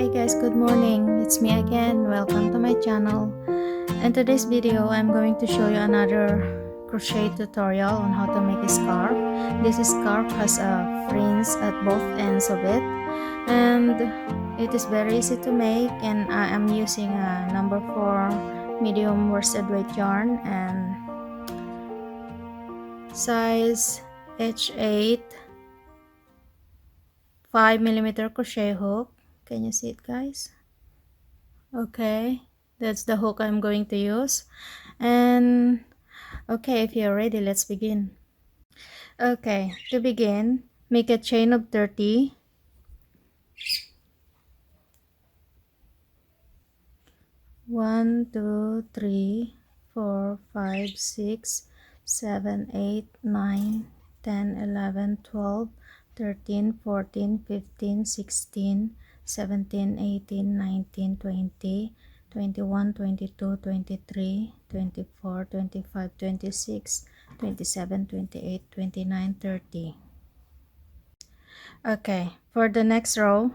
Hi guys, good morning. It's me again. Welcome to my channel. In today's video, I'm going to show you another crochet tutorial on how to make a scarf. This scarf has a fringe at both ends of it, and it is very easy to make, and I am using a number 4 medium worsted weight yarn and size H8 5mm crochet hook. Can you see it, guys? Okay, that's the hook I'm going to use. And okay, if you're ready, let's begin. Okay, to begin, make a chain of 30. One, two, three, 4, 5, 6, 7, 8, 9, 10, 11, 12, 13, 14, 15, 16, 17, 18, 19, 20, 21, 22, 23, 24, 25, 26, 27, 28, 29, 30. Okay, for the next row,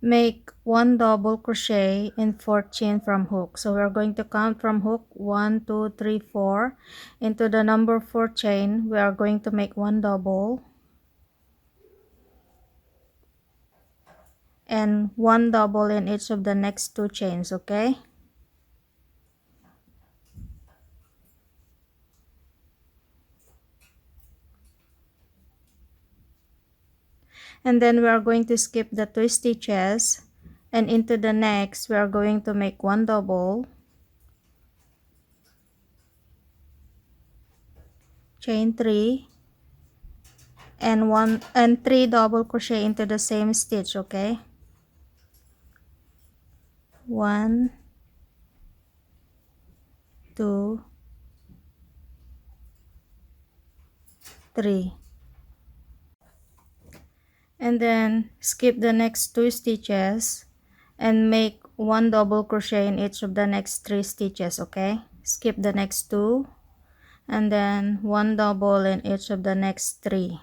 make 1 double crochet in 4th chain from hook. So we're going to count from hook 1, 2, 3, 4. Into the number 4 chain, we are going to make 1 double and 1 double in each of the next 2 chains, okay? And then we are going to skip the 2 stitches, and into the next we are going to make 1 double, chain 3, and 3 double crochet into the same stitch, okay? 1, 2, 3. And then skip the next 2 stitches and make 1 double crochet in each of the next 3 stitches, okay? Skip the next 2 and then 1 double in each of the next 3.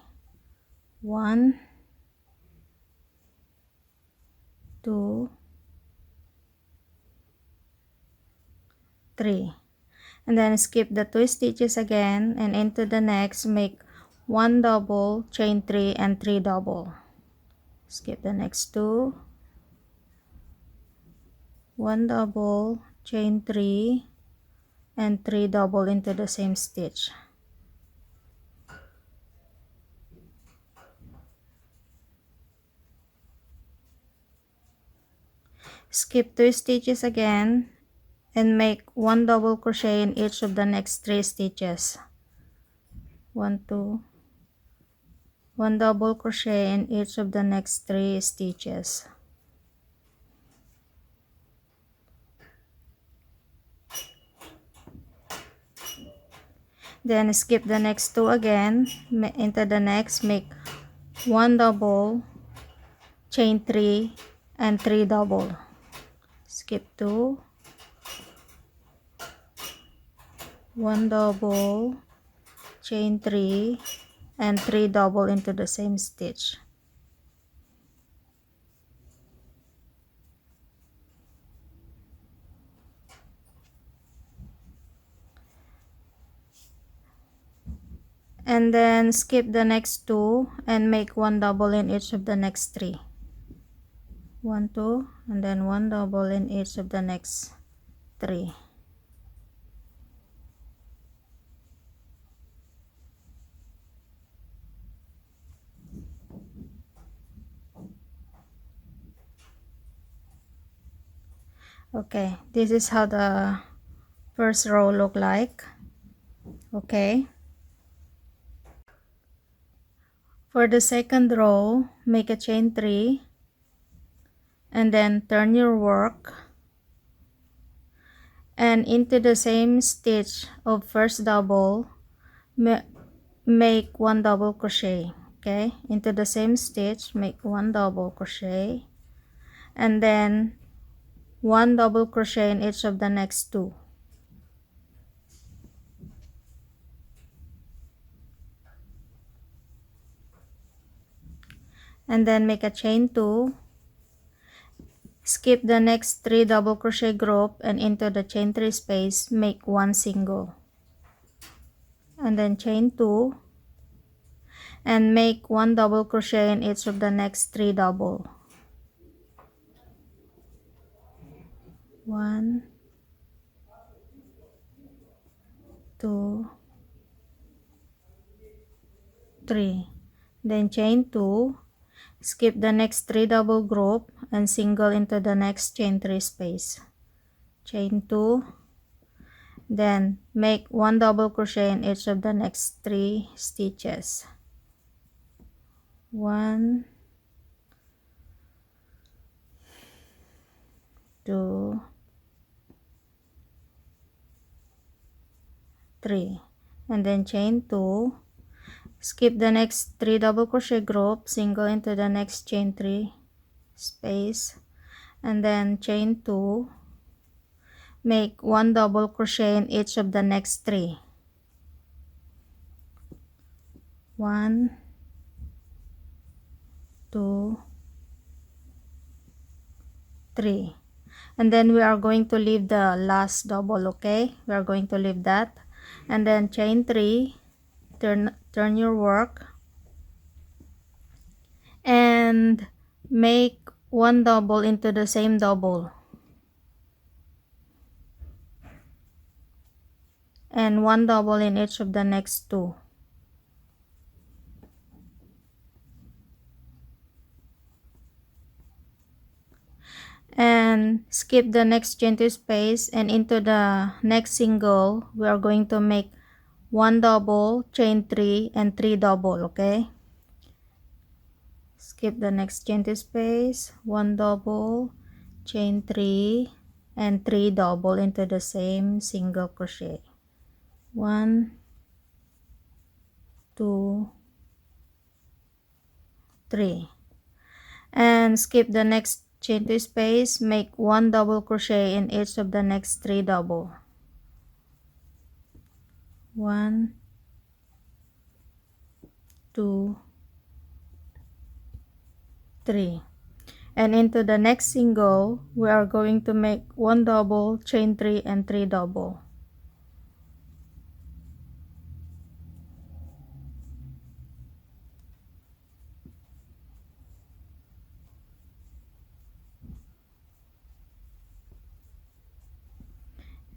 1, 2, 3. And then skip the 2 stitches again, and into the next make 1 double, chain 3 and 3 double. Skip the next 2, 1 double, chain 3 and 3 double into the same stitch. Skip 2 stitches again and make 1 double crochet in each of the next 3 stitches. 1, 2, 1 double crochet in each of the next 3 stitches. Then skip the next 2 again, into the next make 1 double, chain 3 and 3 double. Skip 2, 1 double, chain 3 and 3 double into the same stitch. And then skip the next 2 and make 1 double in each of the next 3. 1, 2, and then 1 double in each of the next 3. Okay, this is how the first row look like. Okay, for the second row, make a chain 3 and then turn your work and into the same stitch of first double make 1 double crochet. Okay, into the same stitch make 1 double crochet and then 1 double crochet in each of the next 2. And then make a chain 2 skip the next 3 double crochet group, and into the chain 3 space make 1 single, and then chain 2 and make 1 double crochet in each of the next 3 double. 1, 2, 3. Then chain 2, skip the next 3 double group and single into the next chain 3 space. Chain 2, then make 1 double crochet in each of the next 3 stitches. 1, 2, 3, and then chain 2, skip the next 3 double crochet group, single into the next chain 3 space, and then chain 2, make 1 double crochet in each of the next 3. 1, 2, 3, and then we are going to leave the last double. Okay, we are going to leave that, and then chain 3, turn your work and make 1 double into the same double, and 1 double in each of the next 2. And skip the next chain 2 space, and into the next single we are going to make 1 double, chain 3 and 3 double. Okay, skip the next chain 2 space, 1 double, chain 3 and 3 double into the same single crochet. 1, 2, 3, and skip the next chain 2 space, make 1 double crochet in each of the next 3 double. 1, 2, 3, and into the next single we are going to make 1 double, chain 3 and 3 double.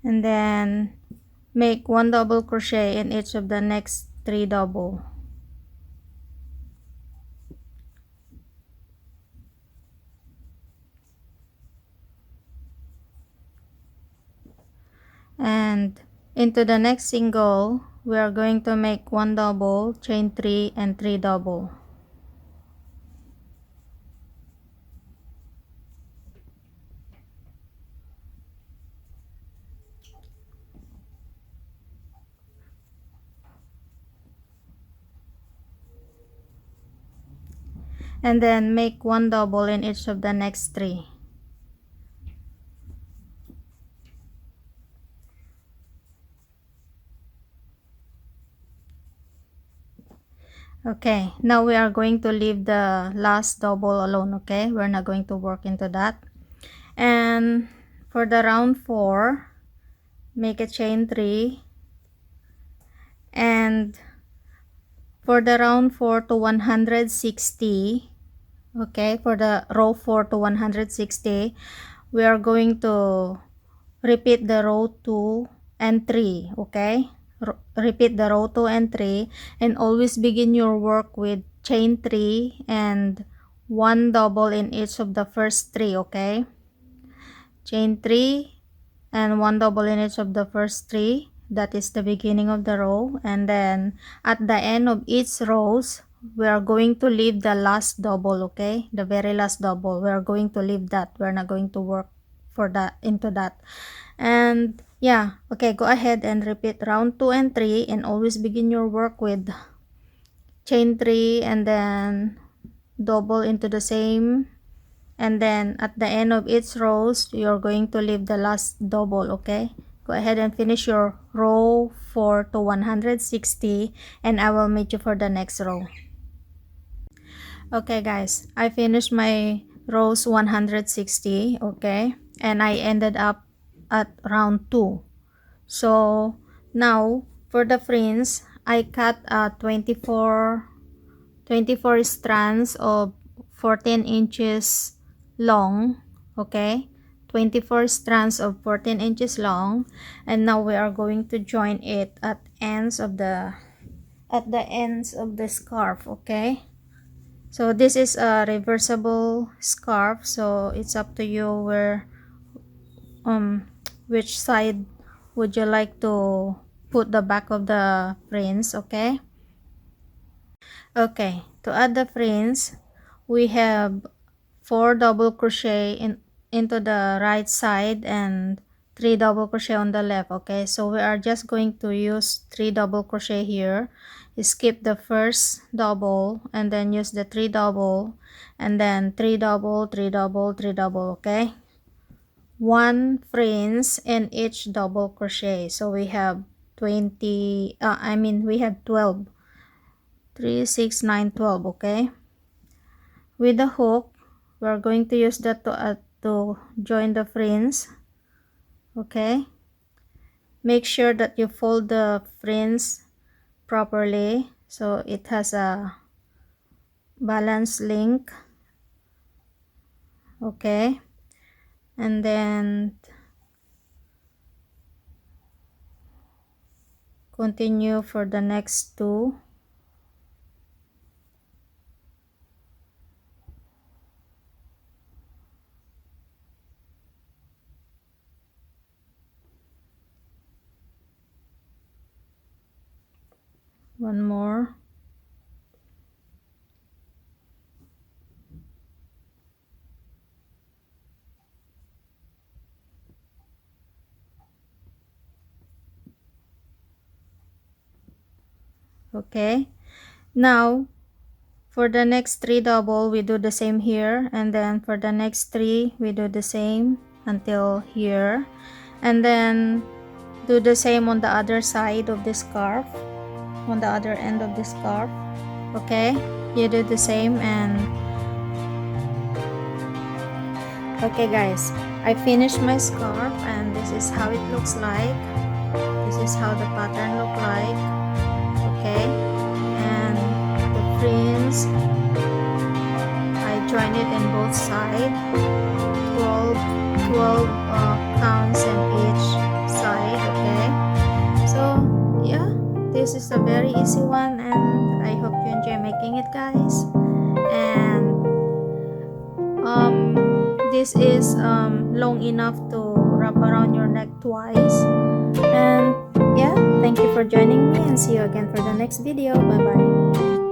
And then make 1 double crochet in each of the next 3 double. And into the next single we are going to make 1 double, chain 3 and 3 double. And then make 1 double in each of the next 3. Okay, now we are going to leave the last double alone. Okay, we're not going to work into that. And for the round 4, make a chain 3, and for the round 4 to 160, okay, for the row 4 to 160, we are going to repeat the row 2 and 3. Okay, repeat the row 2 and 3, and always begin your work with chain 3 and 1 double in each of the first 3. Okay, chain 3 and 1 double in each of the first 3. That is the beginning of the row, and then at the end of each rows we are going to leave the last double. Okay, the very last double, we are going to leave that. We're not going to work for that into that. And yeah, okay, go ahead and repeat round 2 and 3, and always begin your work with chain 3 and then double into the same, and then at the end of each rows you're going to leave the last double. Okay, go ahead and finish your row 4 to 160, and I will meet you for the next row. Okay guys, I finished my rows 160, okay, and I ended up at round 2. So now for the fringe, I cut 24 strands of 14 inches long, okay, 24 strands of 14 inches long, and now we are going to join it at the ends of the scarf, okay. So this is a reversible scarf, so it's up to you where which side would you like to put the back of the fringe, okay. Okay, to add the fringe, we have 4 double crochet into the right side and 3 double crochet on the left, okay. So we are just going to use 3 double crochet here, skip the first double and then use the 3 double and then 3 double, 3 double, 3 double, okay. 1 fringe in each double crochet, so we have 20 we have 12, 3 6 9 12, okay. With the hook, we're going to use that to join the fringe, okay. Make sure that you fold the fringe properly so it has a balanced link, okay. And then continue for the next 2. One more. Okay, now for the next 3 double we do the same here, and then for the next 3 we do the same until here, and then do the same on the other side of the scarf, on the other end of the scarf, okay. You do the same. And okay guys, I finished my scarf and this is how it looks like. This is how the pattern look like, okay. And the fringe, I join it in both sides, 12 counts in each side, okay. So yeah, this is a very easy one and I hope you enjoy making it, guys. And this is long enough to wrap around your neck twice. And yeah, thank you for joining me and see you again for the next video. Bye bye.